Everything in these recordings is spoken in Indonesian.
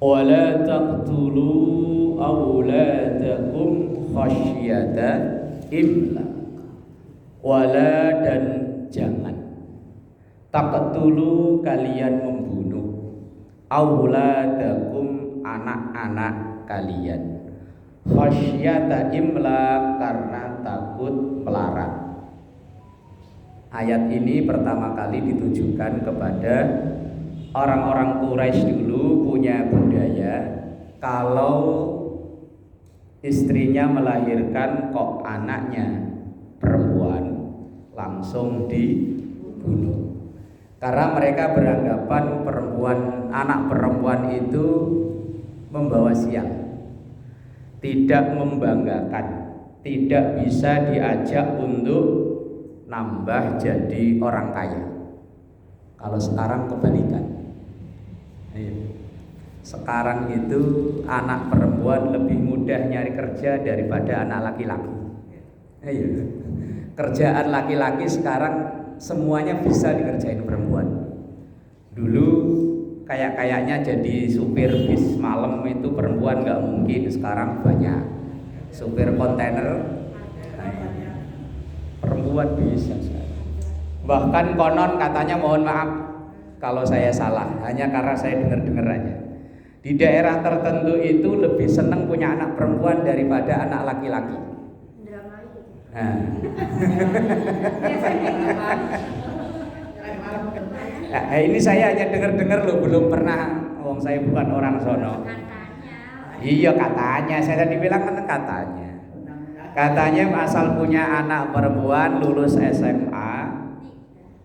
Wala taqtulu auladakum khasyata imlaq. Wala dan jangan taqtulu kalian membunuh auladakum anak-anak kalian khasyata imlaq karena takut melarat. Ayat ini pertama kali ditujukan kepada orang-orang Quraisy dulu punya budaya kalau istrinya melahirkan kok anaknya perempuan langsung dibunuh. Karena mereka beranggapan anak perempuan itu membawa sial, tidak membanggakan, tidak bisa diajak untuk nambah jadi orang kaya. Kalau sekarang kebalikan. Sekarang itu anak perempuan lebih mudah nyari kerja daripada anak laki-laki. Kerjaan laki-laki sekarang semuanya bisa dikerjain perempuan. Dulu kayaknya jadi supir bis malam itu perempuan nggak mungkin, sekarang banyak. Supir kontainer perempuan bisa. Bahkan konon katanya, mohon maaf kalau saya salah, hanya karena saya dengar-dengar aja, di daerah tertentu itu lebih senang punya anak perempuan daripada anak laki-laki. Nah, ini saya hanya dengar-dengar loh, belum pernah. Saya bukan orang sono. Iya katanya, saya tadi bilang kan katanya. Katanya asal punya anak perempuan lulus SMA,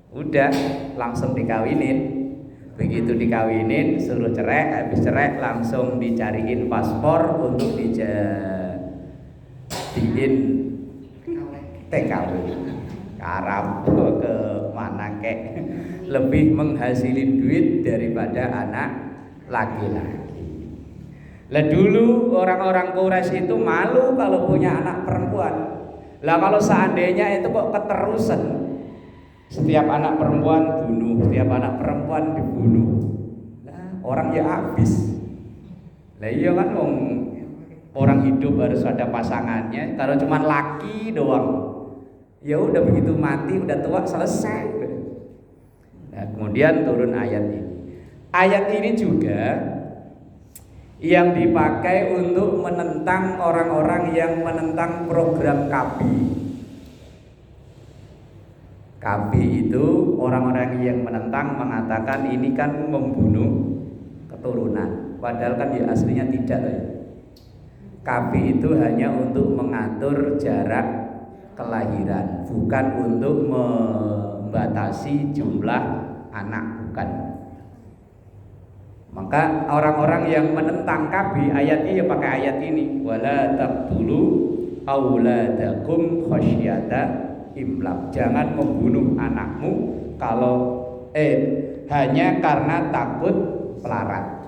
udah langsung dikawinin. Begitu dikawinin suruh cerai, habis cerai langsung dicariin paspor untuk dijadiin TKW. Arab ke mana kek, lebih menghasilin duit daripada anak laki-laki. Lah dulu orang-orang Quraisy itu malu kalau punya anak perempuan. Lah kalau seandainya itu kok keterusan, setiap anak perempuan bunuh, setiap anak perempuan dibunuh, nah, orang ya habis. Lah iya kan orang hidup harus ada pasangannya. Kalau cuma laki doang, ya udah begitu mati udah tua selesai. Nah, kemudian turun ayat ini. Ayat ini juga yang dipakai untuk menentang orang-orang yang menentang program KABI. KABI itu orang-orang yang menentang mengatakan ini kan membunuh keturunan, padahal kan ya aslinya tidak ya. KABI itu hanya untuk mengatur jarak kelahiran, bukan untuk membatasi jumlah anak, bukan. Maka orang-orang yang menentang KABI ayat ini ya pakai ayat ini, wala taqtulu auladakum khasyata imlaq. Jangan membunuh anakmu kalau hanya karena takut pelarat.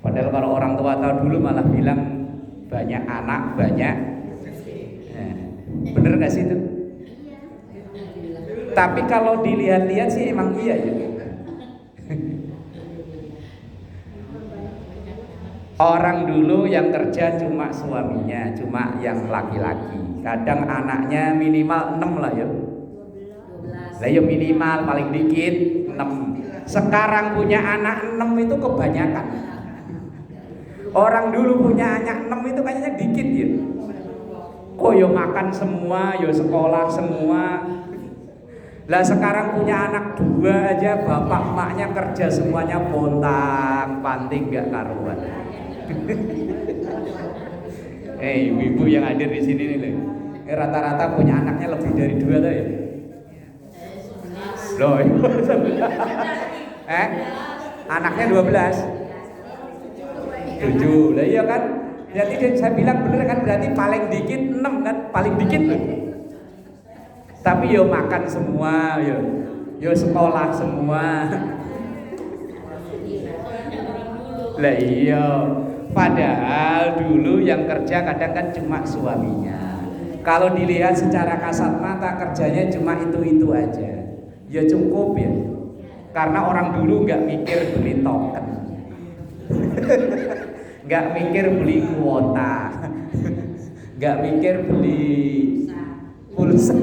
Padahal kalau orang tua tahu dulu malah bilang banyak anak banyak. Bener gak sih itu? Tapi kalau dilihat-lihat sih emang iya ya. Orang dulu yang kerja cuma suaminya, cuma yang laki-laki. Kadang anaknya minimal 6 lah ya. 12. Lah ya minimal paling dikit 6. Sekarang punya anak 6 itu kebanyakan. Orang dulu punya anak 6 itu kayaknya dikit ya. Kok yo makan semua, yo sekolah semua. Lah sekarang punya anak 2 aja, bapak emaknya kerja semuanya pontang-panting gak karuan. Ibu-ibu yang hadir di sini nih, rata-rata punya anaknya lebih dari 2 tuh ya. Loh, anaknya 12. 7. Lah iya kan? Jadi saya bilang bener kan, berarti paling dikit 6 kan, paling dikit loh. Tapi yo makan semua, yo sekolah semua. Lah iya, padahal dulu yang kerja kadang kan cuma suaminya. Kalau dilihat secara kasat mata kerjanya cuma itu aja, ya cukup ya. Karena orang dulu nggak mikir beli token. Nggak mikir beli kuota, nggak mikir beli pulsa.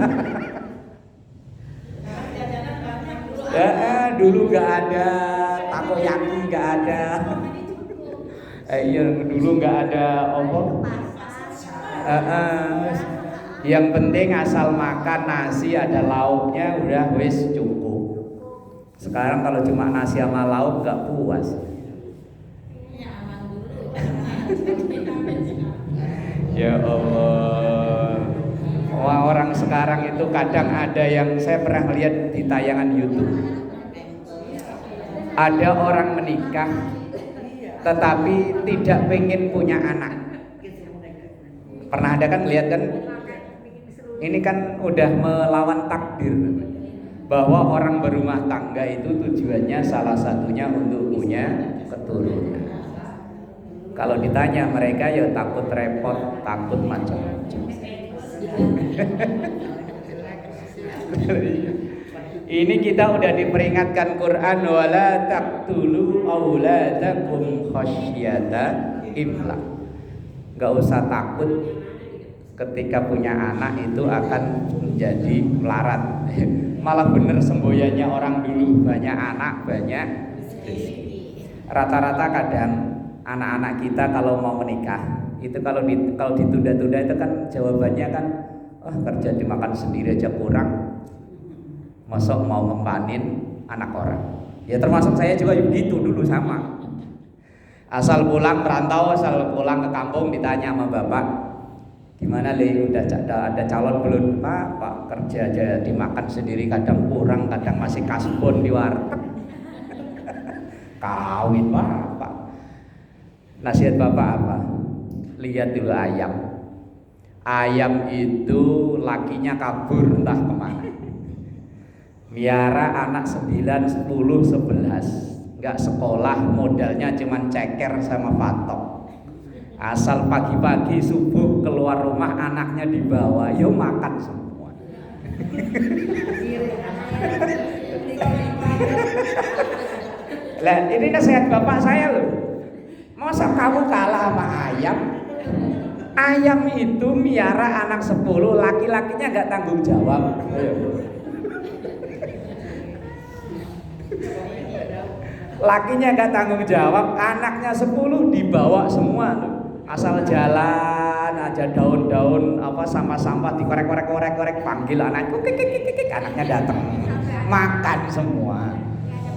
Dulu nggak ada takoyaki, nggak ada. Iya, dulu nggak ada apa. Yang penting asal makan nasi ada lauknya udah wis cukup. Sekarang kalau cuma nasi sama lauk nggak puas. Ya Allah. Wah, orang sekarang itu kadang ada yang saya pernah lihat di tayangan YouTube. Ada orang menikah tetapi tidak pengen punya anak. Pernah ada kan lihat kan? Ini kan udah melawan takdir. Bahwa orang berumah tangga itu tujuannya salah satunya untuk punya keturunan. Kalau ditanya mereka ya takut repot, takut macam-macam. Ini kita udah diperingatkan Quran, wala taqtulu auladakum khasyata imlaq. Gak usah takut ketika punya anak itu akan menjadi melarat. Malah bener semboyannya orang dulu, banyak anak banyak rezeki. Rata-rata kadang anak-anak kita kalau mau menikah itu kalau ditunda-tunda itu kan jawabannya kan kerja dimakan sendiri aja kurang, masuk mau ngempanin anak orang. Ya termasuk saya juga begitu dulu sama. Asal pulang merantau, asal pulang ke kampung ditanya sama bapak, gimana Le, udah ada calon belum? Pak kerja aja dimakan sendiri, kadang kurang, kadang masih kasbon di warteg. Kawin Pak. Nasihat bapak apa? Lihat dulu ayam. Ayam itu lakinya kabur entah kemana. Miara anak 9, 10, 11. Nggak sekolah, modalnya cuman ceker sama patok. Asal pagi-pagi subuh keluar rumah anaknya dibawa, yo makan semua. Lah ini nasihat bapak saya loh. Masa kamu kalah sama ayam? Ayam itu miara anak 10, laki-lakinya nggak tanggung jawab. Lakinya nggak tanggung jawab, anaknya 10 dibawa semua loh. Asal jalan aja daun-daun apa sampah-sampah dikorek-korek panggil anakku, anaknya datang makan semua.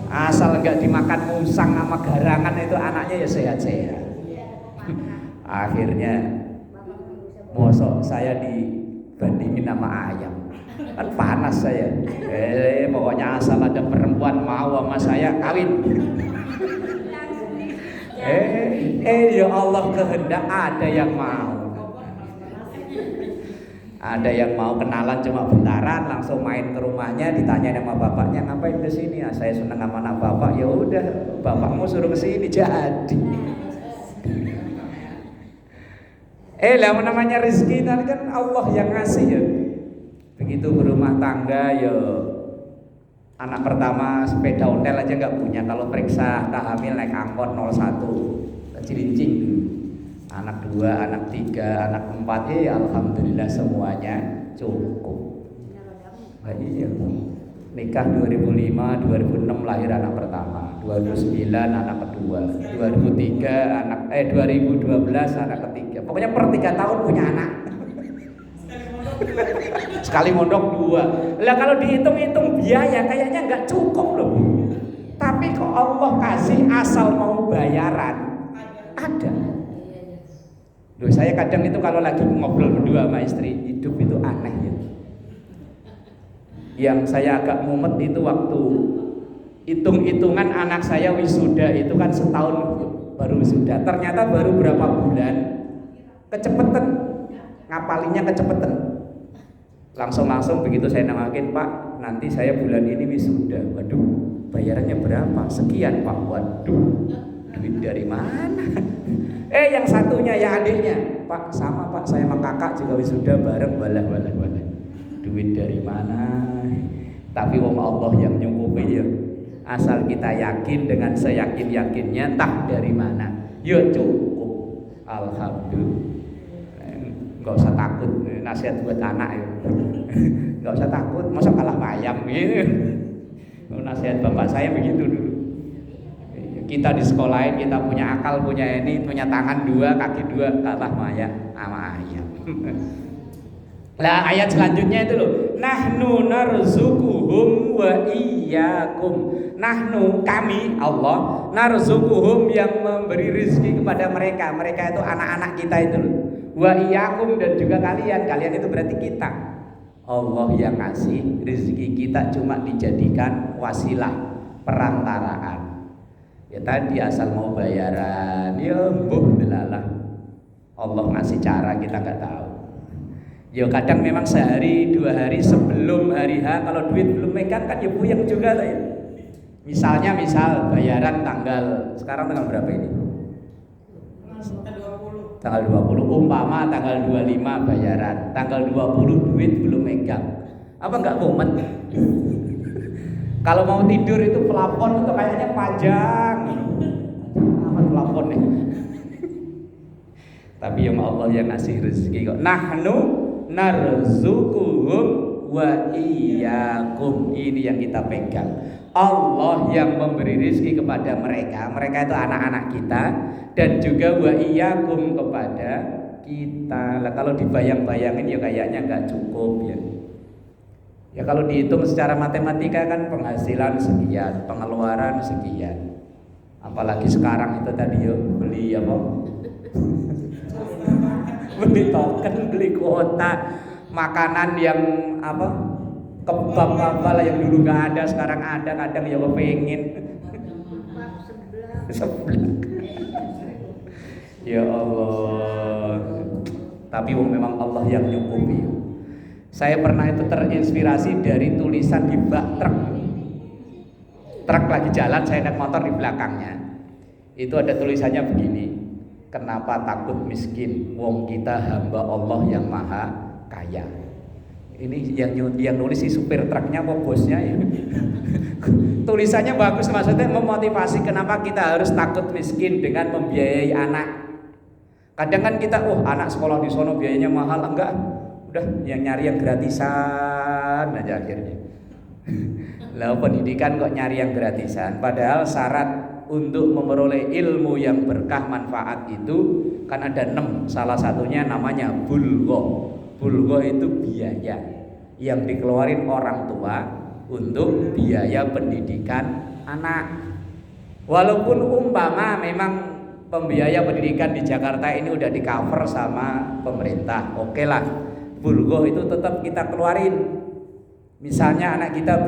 Asal nggak dimakan musang sama garangan itu anaknya ya sehat-sehat. Akhirnya mosok saya dibandingin sama ayam, kan panas saya. Pokoknya asal ada perempuan mau sama saya kawin. Ya Allah kehendak ada yang mau. Ada yang mau kenalan cuma bentaran, langsung main ke rumahnya, ditanya sama bapaknya ngapain ke sini? Ya, saya seneng sama anak bapak. Ya udah, bapakmu suruh ke sini jadi. Lah namanya rezeki tadi kan Allah yang ngasih ya. Begitu berumah tangga ya, anak pertama sepeda ontel aja nggak punya. Kalau periksa hamil naik angkot 01 ke Cilincing dulu. Anak 2, anak 3, anak 4, alhamdulillah semuanya cukup. Iya. Nikah 2005, 2006 lahir anak pertama, 2009 anak kedua, 2012 anak ketiga. Pokoknya per 3 tahun punya anak. Sekali mondok 2. Lah kalau dihitung-hitung biaya kayaknya nggak cukup loh. Tapi kok Allah kasih asal mau bayaran ada. Loh, saya kadang itu kalau lagi ngobrol berdua sama istri, hidup itu aneh ya. Yang saya agak mumet itu waktu hitung-hitungan anak saya wisuda itu kan setahun baru wisuda. Ternyata baru berapa bulan kecepetan, ngapalinnya kecepetan. Langsung begitu saya nangakin, Pak, nanti saya bulan ini wisuda. Waduh, bayarannya berapa? Sekian Pak. Waduh, duit dari mana? Yang satunya ya adiknya, Pak sama Pak, saya sama kakak juga wisuda bareng, balah. Duit dari mana? Tapi wong Allah yang nyukupi ya. Asal kita yakin dengan seyakin-yakinnya, entah dari mana. Ya cukup. Alhamdulillah. Enggak usah takut nasihat buat anak ya. Enggak usah takut, masa kalah ayam gitu. Nasihat bapak saya begitu dulu. Kita di sekolahin, kita punya akal, punya ini, punya tangan dua, kaki dua, kalah sama ayam. Lah ayat selanjutnya itu loh, nahnu narzuquhum wa iyyakum. Nahnu kami Allah narzuquhum yang memberi rezeki kepada mereka. Mereka itu anak-anak kita itu loh. Wa iyyakum dan juga kalian. Kalian itu berarti kita. Allah yang ngasih rezeki kita cuma dijadikan wasilah, perantaraan. Ya tadi asal mau bayaran, ya mbuh delalah. Allah ngasih cara kita nggak tahu. Ya kadang memang sehari 2 hari sebelum hari H kalau duit belum megang kan ya puyeng juga lah ya. Misal bayaran sekarang tanggal berapa ini? Tanggal 20. Umpama tanggal 25 bayaran, tanggal 20 duit belum megang. Apa enggak mumet? Kalau mau tidur itu plafon itu kayaknya panjang. Apa plafon nih? Tapi yang Allah yang ngasih rezeki kok. Nahnu narzuquhum wa iyyakum. Ini yang kita pegang. Allah yang memberi rezeki kepada mereka. Mereka itu anak-anak kita dan juga wa iyyakum kepada kita. Lah kalau dibayang-bayangin ya kayaknya enggak cukup ya. Ya kalau dihitung secara matematika kan penghasilan sekian, pengeluaran sekian. Apalagi sekarang itu tadi yo beli apa? Beli token, beli kuota, makanan yang apa? Kebab apa lah yang dulu nggak ada sekarang ada, kadang ya pengen. Sebelah. Ya Allah. Tapi memang Allah yang nyukupi. Saya pernah itu terinspirasi dari tulisan di bak truk. Truk lagi jalan, saya naik motor di belakangnya. Itu ada tulisannya begini. Kenapa takut miskin? Wong kita hamba Allah yang maha kaya. Ini yang nulis si supir truknya apa bosnya ya? Tulisannya bagus, maksudnya memotivasi kenapa kita harus takut miskin dengan membiayai anak. Kadang kan kita, anak sekolah di sono biayanya mahal, enggak? Udah yang nyari yang gratisan aja akhirnya. Lah pendidikan kok nyari yang gratisan, padahal syarat untuk memperoleh ilmu yang berkah manfaat itu kan ada 6. Salah satunya namanya bulgho. Bulgho itu biaya yang dikeluarin orang tua untuk biaya pendidikan anak. Walaupun umpama memang pembiaya pendidikan di Jakarta ini udah di cover sama pemerintah, oke lah. Bulgho itu tetap kita keluarin. Misalnya anak kita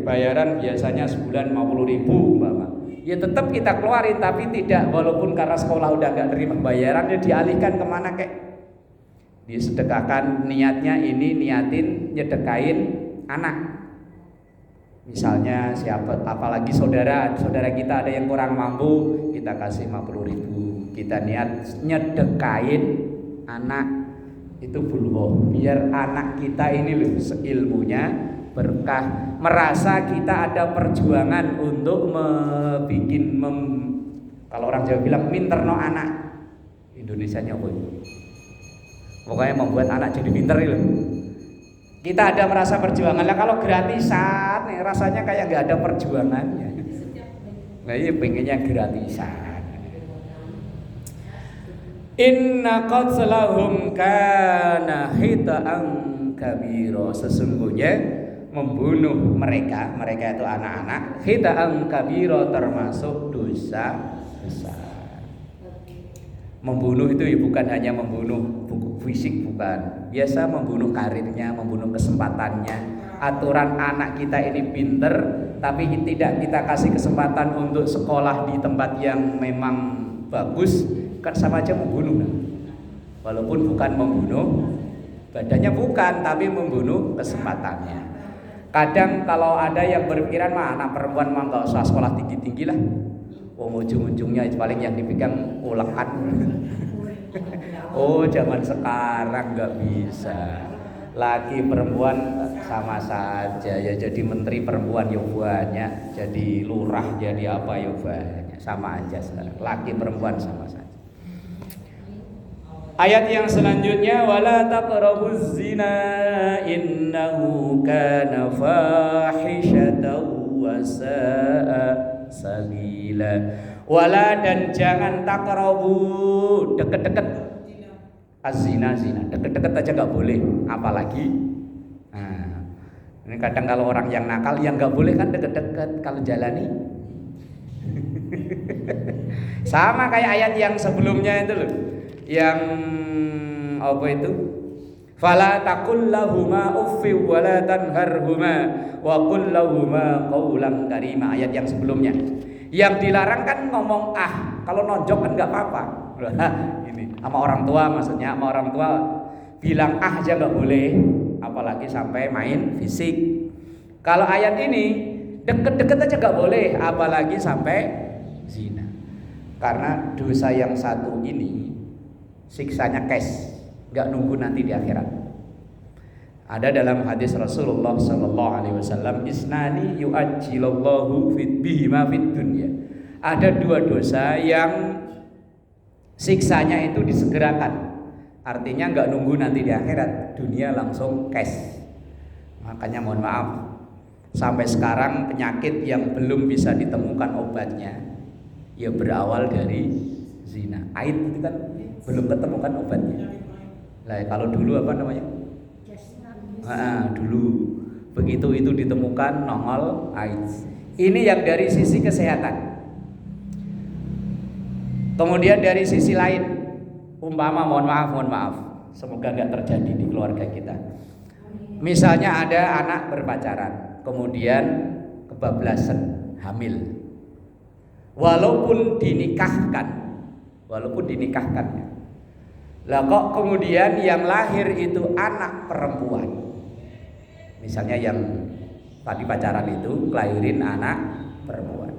bayaran biasanya sebulan 50.000 umpama. Ya tetap kita keluarin, tapi tidak, walaupun karena sekolah udah gak terima bayaran, dia dialihkan kemana kek? Disedekahkan, niatnya ini niatin nyedekain anak. Misalnya siapa, apalagi saudara kita ada yang kurang mampu, kita kasih 50.000. Kita niat nyedekain anak. Itu bulgho, biar anak kita ini loh ilmunya berkah, merasa kita ada perjuangan untuk kalau orang Jawa bilang minterno anak, Indonesianya apa itu? Pokoknya membuat anak jadi pinter itu. Kita ada merasa perjuangan. Lah kalau gratisan nih rasanya kayak nggak ada perjuangannya. Nah iya pengennya gratisan. Inna qatlahum kana hita'an kabira. Sesungguhnya membunuh mereka itu anak-anak, hita'an kabira, termasuk dosa besar. Membunuh itu ya bukan hanya membunuh fisik, bukan. Biasa membunuh karirnya, membunuh kesempatannya. Aturan anak kita ini pinter, tapi tidak kita kasih kesempatan untuk sekolah di tempat yang memang bagus, kan sama aja membunuh. Walaupun bukan membunuh badannya, bukan, tapi membunuh kesempatannya. Kadang kalau ada yang berpikiran anak perempuan mah nggak usah sekolah tinggi-tinggi lah, ujung-ujungnya paling yang dipegang ulekan. Zaman sekarang nggak bisa. Laki perempuan sama saja ya, jadi menteri perempuan ya banyak, jadi lurah, jadi apa ya banyak. sama aja sekarang. Laki perempuan sama saja. Ayat yang selanjutnya wala taqrabuz zina innahu kana fahishatan wa sa'a sabila. Wala dan jangan taqrabu deket-deket az-zina deket-deket aja nggak boleh, apalagi ini kadang kalau orang yang nakal yang nggak boleh kan deket-deket kalau jalani. Sama kayak ayat yang sebelumnya itu loh. Yang apa itu? Fala taqul lahuma uffi wa la tanharhuma wa qul lahuma qawlan karima. Ayat yang sebelumnya. Yang dilarang kan ngomong kalau nonjok kan nggak apa-apa. Ini sama orang tua, maksudnya sama orang tua bilang aja nggak boleh, apalagi sampai main fisik. Kalau ayat ini deket-deket aja nggak boleh, apalagi sampai zina. Karena dosa yang satu ini siksanya cash, nggak nunggu nanti di akhirat. Ada dalam hadis Rasulullah Sallallahu Alaihi Wasallam, isnani yu'ajjilallahu bihima fid dunya. Ada dua dosa yang siksanya itu disegerakan. Artinya nggak nunggu nanti di akhirat, dunia langsung cash. Makanya mohon maaf, sampai sekarang penyakit yang belum bisa ditemukan obatnya, ya berawal dari zina. AIDS itu kan belum ketemukan obatnya. Lah kalau dulu apa namanya? Dulu begitu itu ditemukan nongol AIDS. Ini yang dari sisi kesehatan. Kemudian dari sisi lain, umpama mohon maaf, semoga nggak terjadi di keluarga kita. Misalnya ada anak berpacaran, kemudian kebablasan, hamil. Walaupun dinikahkan ya. Lah kok kemudian yang lahir itu anak perempuan. Misalnya yang tadi pacaran itu kelahirin anak perempuan.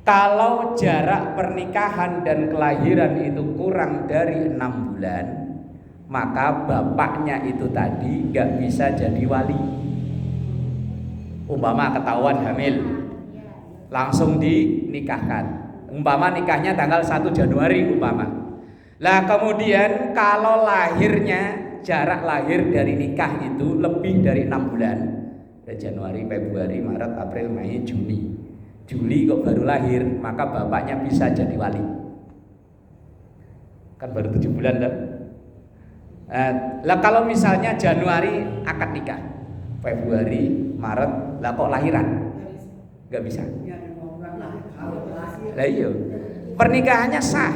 Kalau jarak pernikahan dan kelahiran itu kurang dari 6 bulan, maka bapaknya itu tadi gak bisa jadi wali. Umpama ketahuan hamil, langsung dinikahkan. Umpama nikahnya tanggal 1 Januari umpama. Lah kemudian kalau lahirnya, jarak lahir dari nikah itu lebih dari 6 bulan. Dari Januari, Februari, Maret, April, Mei, Juli kok baru lahir, maka bapaknya bisa jadi wali. Kan baru 7 bulan kan? Lah kalau misalnya Januari akad nikah, Februari, Maret, lah kok lahiran? Gak bisa. Lah iya, pernikahannya sah,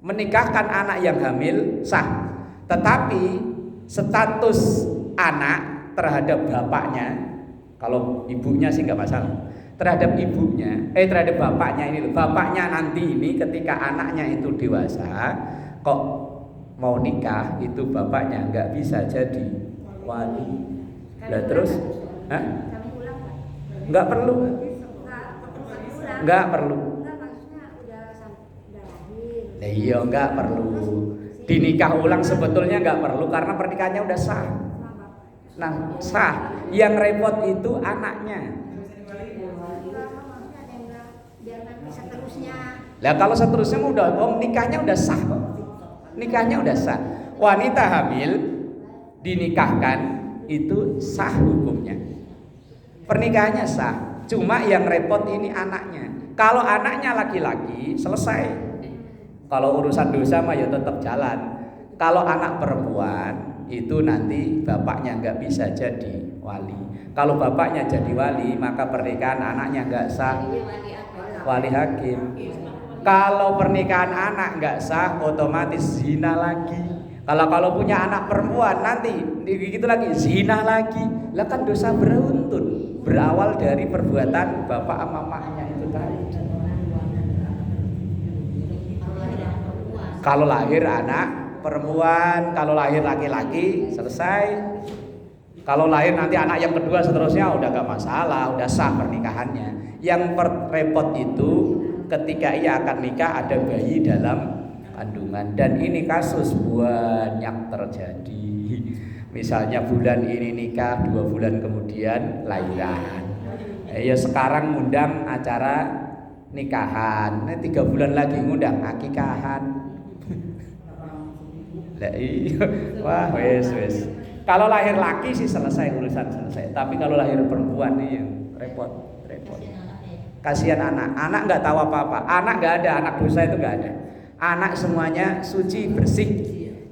menikahkan anak yang hamil sah, tetapi status anak terhadap bapaknya, kalau ibunya sih nggak masalah, terhadap ibunya, terhadap bapaknya ini, bapaknya nanti ini ketika anaknya itu dewasa, kok mau nikah itu bapaknya nggak bisa jadi wali. Lah terus, nggak perlu. Nah, iya nggak perlu dinikah ulang, sebetulnya nggak perlu karena pernikahannya udah sah. Nah sah, yang repot itu anaknya. Lah kalau seterusnya udah nikahnya udah sah kok. Nikahnya udah sah. Wanita hamil dinikahkan itu sah hukumnya. Pernikahannya sah. Cuma yang repot ini anaknya. Kalau anaknya laki-laki selesai. Kalau urusan dosa mah ya tetap jalan. Kalau anak perempuan itu nanti bapaknya nggak bisa jadi wali. Kalau bapaknya jadi wali, maka pernikahan anaknya nggak sah. Wali hakim. Kalau pernikahan anak nggak sah, otomatis zina lagi. Kalau punya anak perempuan nanti gitu lagi zina lagi. Lah kan dosa beruntun, berawal dari perbuatan bapak sama mamanya itu tadi. Kalau lahir anak perempuan, kalau lahir laki-laki selesai. Kalau lahir nanti anak yang kedua seterusnya udah gak masalah, udah sah pernikahannya. Yang repot itu ketika ia akan nikah ada bayi dalam kandungan, dan ini kasus banyak terjadi. Misalnya bulan ini nikah, 2 bulan kemudian lahiran. Ya sekarang ngundang acara nikahan, 3 bulan lagi ngundang akikahan. Lah iya, wah wes. Kalau lahir laki sih selesai urusan selesai, tapi kalau lahir perempuan nih repot. Kasihan anak nggak tahu apa-apa, anak nggak ada, anak dosa itu nggak ada. Anak semuanya suci bersih,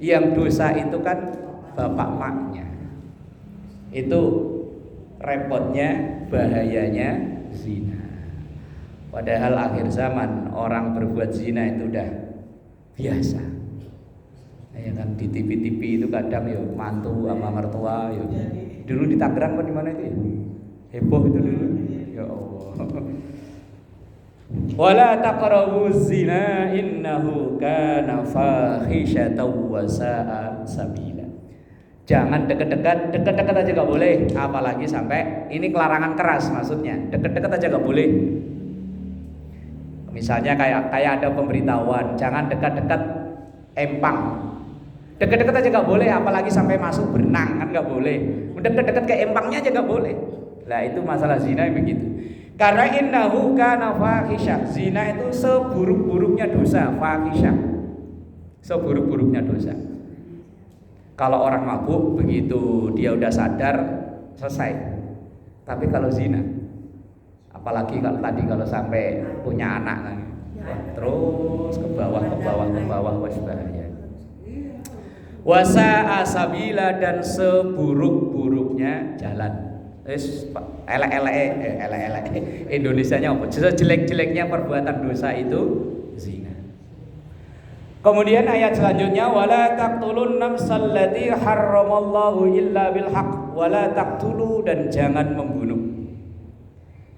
yang dosa itu kan bapak maknya. Itu repotnya, bahayanya zina. Padahal akhir zaman orang berbuat zina itu udah biasa. Ya kan di TV itu kadang ya mantu sama mertua ya. Dulu di Tangerang apa di mana itu ya? Heboh itu dulu. Ya Allah. Wala taqrabuz zina innahu kana fahisyatan wa sa'a sabila. Jangan dekat-dekat aja gak boleh, apalagi sampai ini kelarangan keras maksudnya. Dekat-dekat aja gak boleh. Misalnya kayak ada pemberitahuan, jangan dekat-dekat empang. Dekat-dekat aja gak boleh, apalagi sampai masuk berenang kan gak boleh. Dekat-dekat ke empangnya aja gak boleh. Lah itu masalah zina yang begitu. Karena innahu kana fahisyah. Zina itu seburuk-buruknya dosa, fahisyah. Seburuk-buruknya dosa. Kalau orang mabuk begitu dia udah sadar selesai. Tapi kalau zina, apalagi kalau sampai punya anak kan, terus ke bawah wes bahaya. Wasa asabila dan seburuk-buruknya jalan. Elek Indonesianya apa? Jelek-jeleknya perbuatan dosa itu zina. Kemudian ayat selanjutnya wala taqtulun nafsal lati harramallahu illa bil haqq wala taqtulu dan jangan membunuh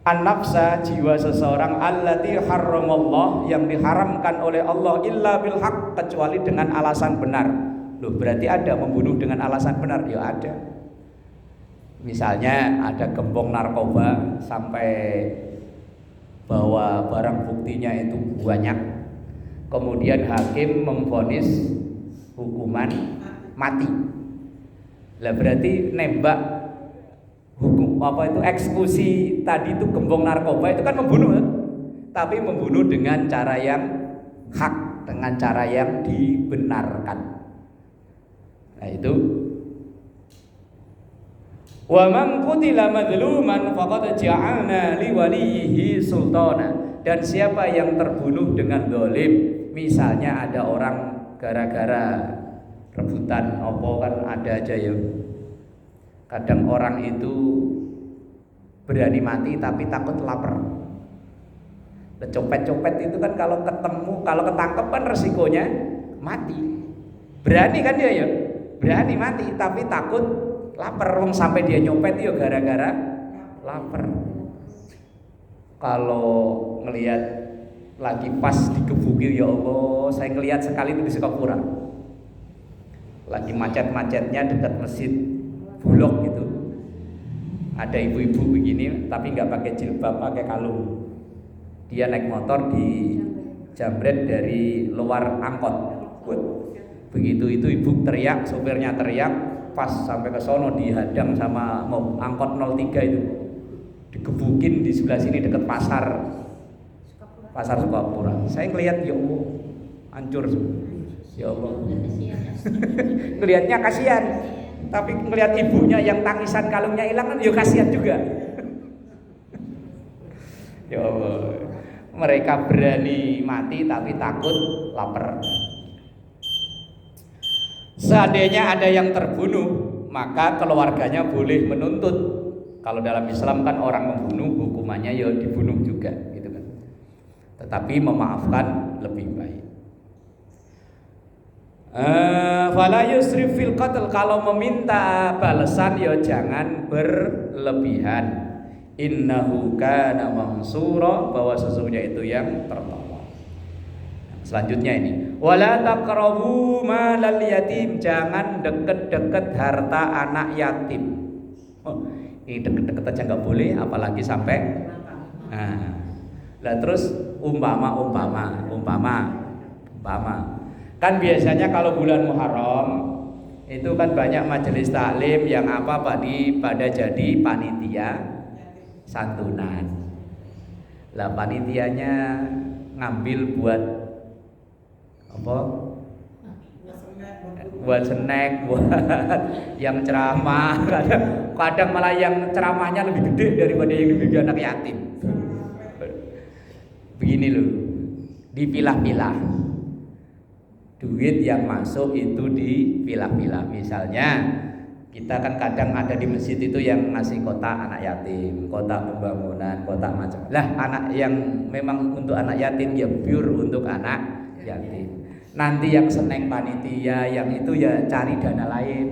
an-nafsa jiwa seseorang allati harramallah yang diharamkan oleh Allah illa bil haqq kecuali dengan alasan benar. Loh berarti ada membunuh dengan alasan benar? Ya ada. Misalnya ada gembong narkoba sampai bawa barang buktinya itu banyak, kemudian hakim memvonis hukuman mati. Lah berarti nembak hukum apa itu eksekusi tadi itu gembong narkoba itu kan membunuh, tapi membunuh dengan cara yang hak, dengan cara yang dibenarkan. Nah itu wa man qutila madluman faqad ja'alna li waliyhi sultana. Dan siapa yang terbunuh dengan zalim, misalnya ada orang gara-gara rebutan opo kan ada aja ya. Kadang orang itu berani mati tapi takut lapar. Copet-copet itu kan kalau ketangkep kan resikonya mati. Berani kan dia ya? Berani mati tapi takut lapar, wong sampai dia nyopet ya gara-gara lapar. Kalau ngelihat lagi pas digebuki, ya Allah, saya ngelihat sekali itu di Sukapura. Lagi macet-macetnya dekat masjid Bulog gitu. Ada ibu-ibu begini tapi nggak pakai jilbab, pakai kalung. Dia naik motor di jambret dari luar angkot. Begitu itu ibu teriak, sopirnya teriak, pas sampai ke sono dihadang sama angkot 03 itu, digebukin di sebelah sini dekat pasar Sukapura. Saya ngelihat ya Allah hancur ya Allah. Ngelihatnya kasihan, tapi ngelihat ibunya yang tangisan kalungnya hilang kan ya kasihan juga. Ya Allah, mereka berani mati tapi takut lapar. Seandainya ada yang terbunuh, maka keluarganya boleh menuntut. Kalau dalam Islam kan orang membunuh hukumannya ya dibunuh juga, gitu kan. Tetapi memaafkan lebih baik. Fala yusrif fil qatl, kalau meminta balasan ya jangan berlebihan. Innahu kana mansura, bahwa sesungguhnya itu yang tertolong. Selanjutnya ini, wala taqrabu malal yatim, jangan deket-deket harta anak yatim. Ini deket-deket aja nggak boleh, apalagi sampai. Lah terus umpama, kan biasanya kalau bulan Muharram itu kan banyak majelis taklim yang pada jadi panitia santunan. Lah panitianya ngambil buat apa? Buat snack, buat yang ceramah. Kadang malah yang ceramahnya lebih gede daripada yang dibagi anak yatim. Begini loh, dipilah-pilah. Duit yang masuk itu dipilah-pilah. Misalnya kita kan kadang ada di masjid itu yang ngasih kotak anak yatim, kotak pembangunan, kotak macam. Lah anak yang memang untuk anak yatim ya pure untuk anak yatim. Nanti yang seneng panitia yang itu ya cari dana lain.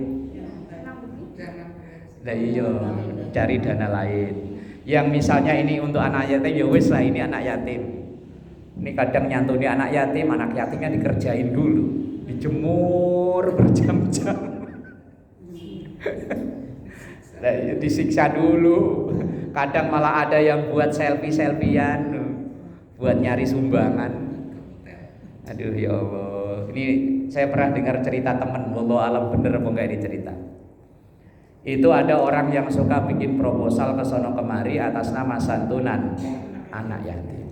Lah iya, cari dana lain. Yang misalnya ini untuk anak yatim ya wis lah ini anak yatim. Ini kadang nyantuni anak yatimnya dikerjain dulu, dijemur berjam-jam. Lah disiksa dulu. Kadang malah ada yang buat selfie-selfian, buat nyari sumbangan. Aduh ya Allah, ini saya pernah dengar cerita teman, wallahu alam bener apa enggak ini cerita. Itu ada orang yang suka bikin proposal ke sono kemari atas nama santunan anak yatim.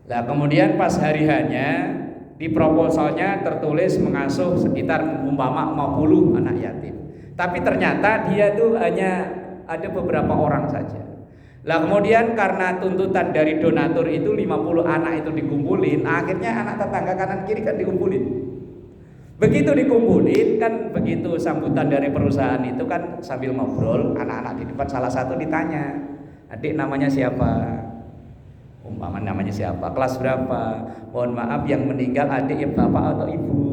Lah kemudian pas hari hanya di proposalnya tertulis mengasuh sekitar umpama 50 anak yatim. Tapi ternyata dia tuh hanya ada beberapa orang saja. Lah kemudian karena tuntutan dari donatur itu 50 anak itu dikumpulin, akhirnya anak tetangga kanan kiri kan dikumpulin. Begitu dikumpulin kan begitu sambutan dari perusahaan itu kan sambil ngobrol, anak-anak di depan salah satu ditanya, "Adik namanya siapa?" Umpama namanya siapa? Kelas berapa? Mohon maaf yang meninggal adik ya bapak atau ibu.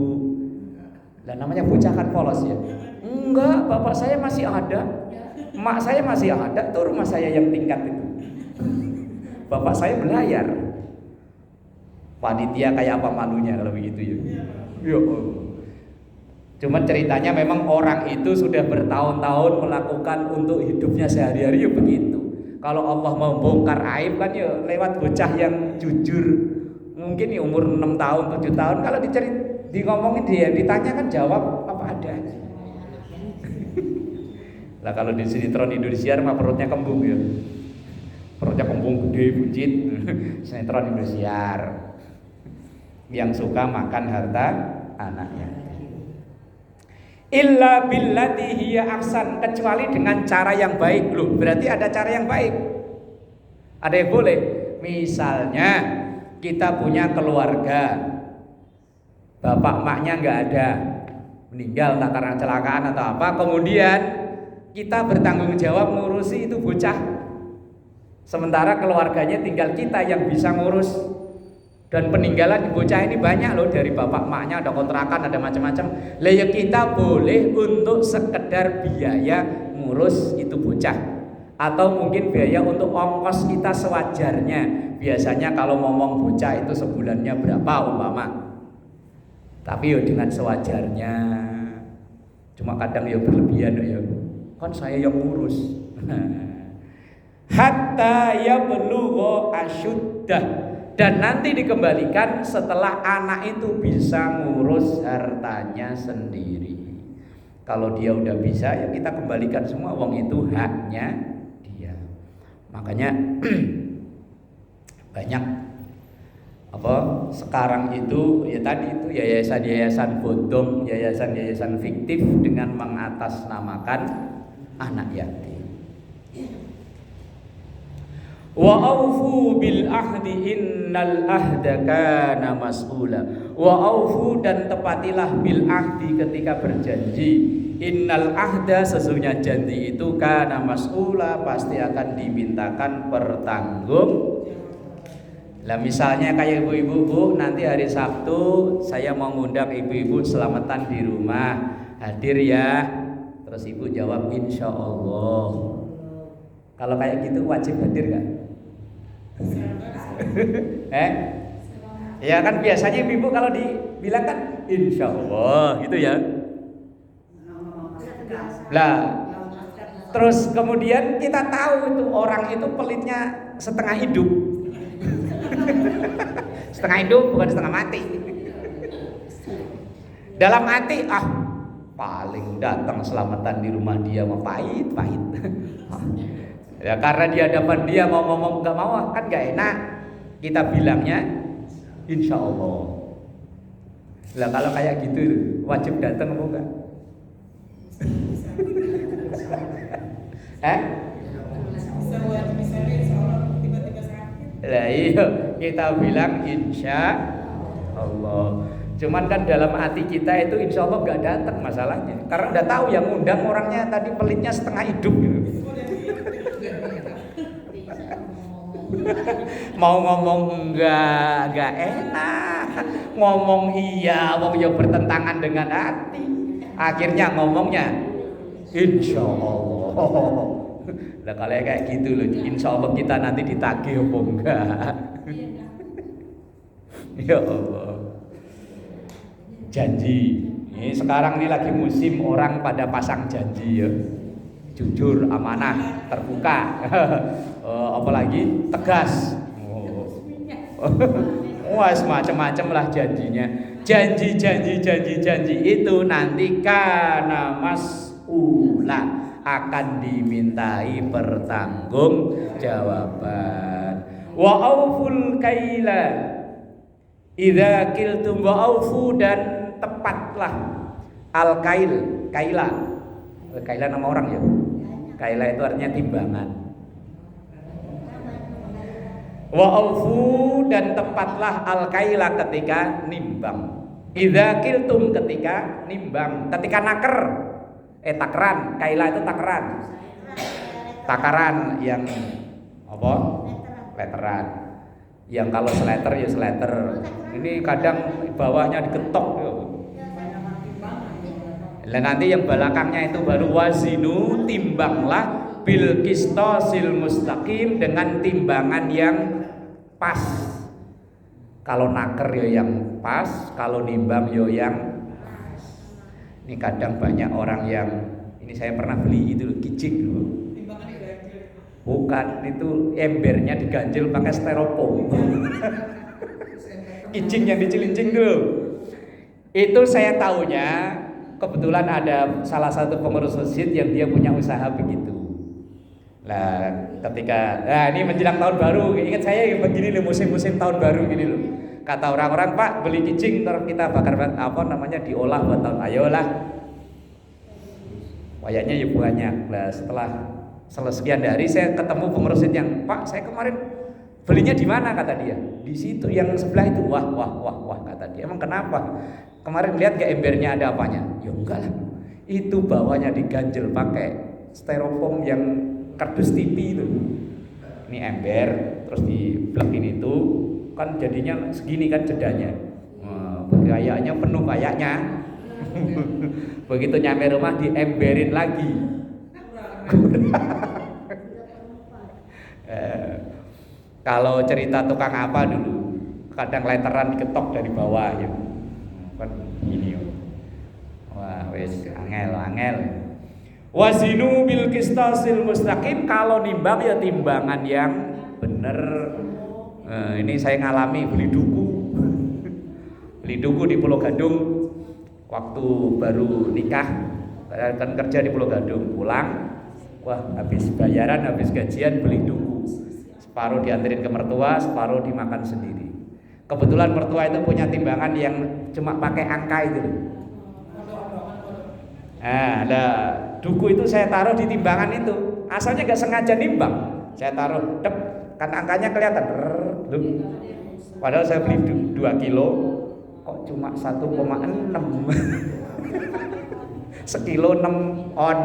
Lah namanya bocah kan polos ya. Enggak, bapak saya masih ada. Mak saya masih ada, tuh rumah saya yang tingkat itu. Bapak saya belayar. Panitia kayak apa malunya kalau begitu ya. Ya Allah. Cuma ceritanya memang orang itu sudah bertahun-tahun melakukan untuk hidupnya sehari-hari ya begitu. Kalau Allah mau bongkar aib kan ya lewat bocah yang jujur. Mungkin ya umur 6 tahun, 7 tahun kalau ngomongin dia ditanya kan jawab apa adanya. Lah kalau di sinetron Indosiar mah perutnya kembung ya. Perutnya kembung gede buncit. Sinetron Indosiar. Yang suka makan harta anaknya. Illa billati hiya ahsan, kecuali dengan cara yang baik. Loh, berarti ada cara yang baik. Ada yang boleh. Misalnya kita punya keluarga, bapak maknya nggak ada, meninggal entah karena kecelakaan atau apa, kemudian kita bertanggung jawab ngurusi itu bocah. Sementara keluarganya tinggal kita yang bisa ngurus. Dan peninggalan bocah ini banyak loh, dari bapak maknya ada kontrakan, ada macam-macam. Lah ya kita boleh untuk sekedar biaya ngurus itu bocah. Atau mungkin biaya untuk ongkos kita sewajarnya. Biasanya kalau ngomong bocah itu sebulannya berapa umpama. Tapi ya dengan sewajarnya. Cuma kadang ya berlebihan ya. Kan saya yang ngurus. Hatta yablugha asyuddah. Dan nanti dikembalikan setelah anak itu bisa ngurus hartanya sendiri. Kalau dia udah bisa ya kita kembalikan semua, uang itu haknya dia. Makanya banyak apa sekarang itu ya tadi itu yayasan-yayasan bodong, yayasan-yayasan fiktif dengan mengatasnamakan anak yatim. Wa aufu bil ahdi innal ahda kana mas'ula. Wa aufu, dan tepatilah bil ahdi ketika berjanji. Innal ahda, sesungguhnya janji itu kana mas'ula, pasti akan dimintakan pertanggung. Lah misalnya kayak ibu-ibu, Bu, nanti hari Sabtu saya mau ngundang ibu-ibu selamatan di rumah, hadir ya. Terus ibu jawab insya Allah. Kalau kayak gitu wajib hadir gak? Ya kan biasanya ibu kalau dibilang kan insya Allah gitu ya. Lah terus kemudian kita tahu itu orang itu pelitnya setengah hidup. Setengah hidup bukan setengah mati. Dalam hati paling datang selamatan di rumah dia mah pahit. Ya karena di hadapan dia mau ngomong nggak mau kan nggak enak. Kita bilangnya insya Allah. Lah kalau kayak gitu wajib datang apa enggak? Lah iya kita bilang insya Allah. Cuman kan dalam hati kita itu insya Allah nggak datang masalahnya. Karena udah tahu yang ngundang orangnya tadi pelitnya setengah hidup gitu. Mau ngomong enggak enak. Ngomong iya, wong ya bertentangan dengan hati. Akhirnya ngomongnya insya Allah. Lah kalau kayak gitu loh, insya Allah kita nanti ditagih apa enggak? Ya Allah. Janji. Ini sekarang ini lagi musim orang pada pasang janji ya. Jujur, amanah, terbuka. Apalagi tegas. Wah, semacam-macam lah janjinya. Janji itu nanti kana mas'ula, akan dimintai pertanggung jawaban. Wa auful kaila idza kiltum wa aufu, dan tepatlah al kail. Kaila nama orang ya. Kaila itu artinya timbangan. Wa aufu, dan tepatlah al kaila ketika nimbang. Idza kiltum, ketika nimbang, ketika naker. Takeran, kaila itu takeran. Takaran yang apa? Leteran. Yang kalau seleter ya seleter. Ini kadang bawahnya diketok ya. Lah nanti yang belakangnya itu baru wazinu, timbanglah bil qistasil mustaqim, dengan timbangan yang pas. Kalau naker ya yang pas, kalau nimbang ya yang pas. Ini kadang banyak orang yang ini saya pernah beli itu kijing dulu. Bukan, itu embernya diganjel pakai styrofoam. Kijing yang dicilincing dulu. Itu saya tahunya kebetulan ada salah satu pengurus masjid yang dia punya usaha begitu. Nah, ini menjelang tahun baru, ingat saya begini loh, musim-musim tahun baru gini loh. Kata orang-orang, Pak beli kijing ntar kita bakar diolah buat tahun. Ayolah. Kayaknya ya banyak. Nah, setelah sekian hari saya ketemu pengurus masjid yang, Pak saya kemarin belinya di mana, kata dia. Di situ yang sebelah itu. Wah kata dia. Emang kenapa? Kemarin lihat gak embernya ada apanya? Ya enggak lah. Itu bawahnya diganjel pakai styrofoam yang kardus TV itu. Ini ember, terus diblekin itu kan jadinya segini kan jedanya. Kayaknya penuh kayaknya. Begitu nyampe rumah diemberin lagi. Kalau cerita tukang apa dulu, kadang leteran diketok dari bawah ya. Kan ini. Wah, wis angel. Wazinu bil qistasil mustaqim, kalau nimbang ya timbangan yang bener. Ini saya ngalami beli duku di Pulau Gadung waktu baru nikah, kan kerja di Pulau Gadung, pulang, wah habis bayaran, habis gajian beli duku, separuh dianterin ke mertua, separuh dimakan sendiri. Kebetulan mertua itu punya timbangan yang cuma pakai angka itu. Duku itu saya taruh di timbangan itu, asalnya gak sengaja nimbang, saya taruh, kan angkanya kelihatan, padahal saya beli 2 kilo, kok cuma 1,6, sekilo 6 on.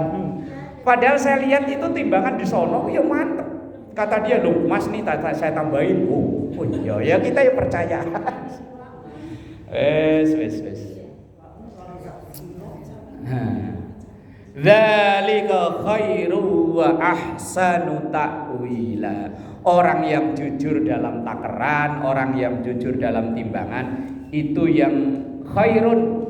Padahal saya lihat itu timbangan di sono, ya mantep. Kata dia, loh mas nih saya tambahin. Oh iya ya, kita ya percaya. Wes. Dzalika khairu wa ahsanu ta'wila. Orang yang jujur dalam takaran, orang yang jujur dalam timbangan, itu yang khairun,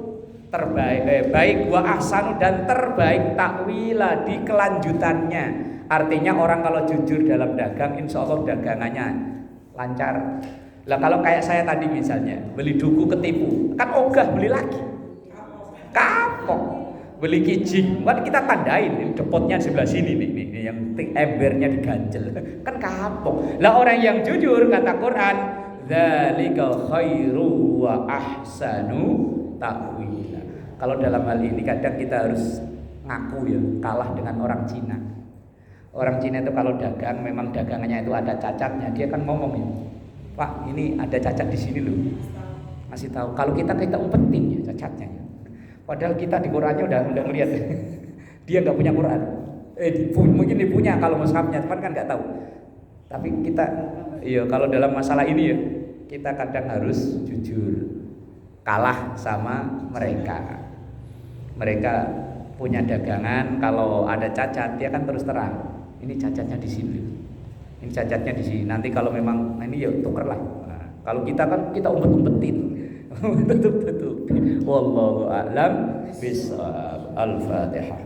terbaik, baik, wa ahsanu, dan terbaik, ta'wila, di kelanjutannya. Artinya orang kalau jujur dalam dagang, insya Allah dagangannya lancar. Lah kalau kayak saya tadi misalnya beli duku ketipu, kan ogah beli lagi, kapok. beli kijing, kan kita tandain ini depotnya sebelah sini nih yang embernya diganjel, kan kapok. Lah orang yang jujur kata Quran, dzalika khairu wa ahsanu ta'wila. Kalau dalam hal ini kadang kita harus ngaku ya, kalah dengan orang Cina. Orang Cina itu kalau dagang, memang dagangannya itu ada cacatnya, dia kan ngomong ya, Pak ini ada cacat di sini loh, masih tahu. Kalau kita umpetin ya cacatnya. Padahal kita di Qurannya udah ngeliat dia nggak punya Quran. Mungkin dia punya kalau mushafnya, cuman kan nggak tahu. Tapi kita, iya kalau dalam masalah ini ya, kita kadang harus jujur, kalah sama mereka. Mereka punya dagangan, kalau ada cacat dia kan terus terang. Ini cacatnya di sini. Ini cacatnya di sini. Nanti kalau memang ini ya tukerlah. Nah, kalau kita kan kita umpet-umpetin. Betul-betul. Wallahu a'lam bishawab. Al-Fatihah.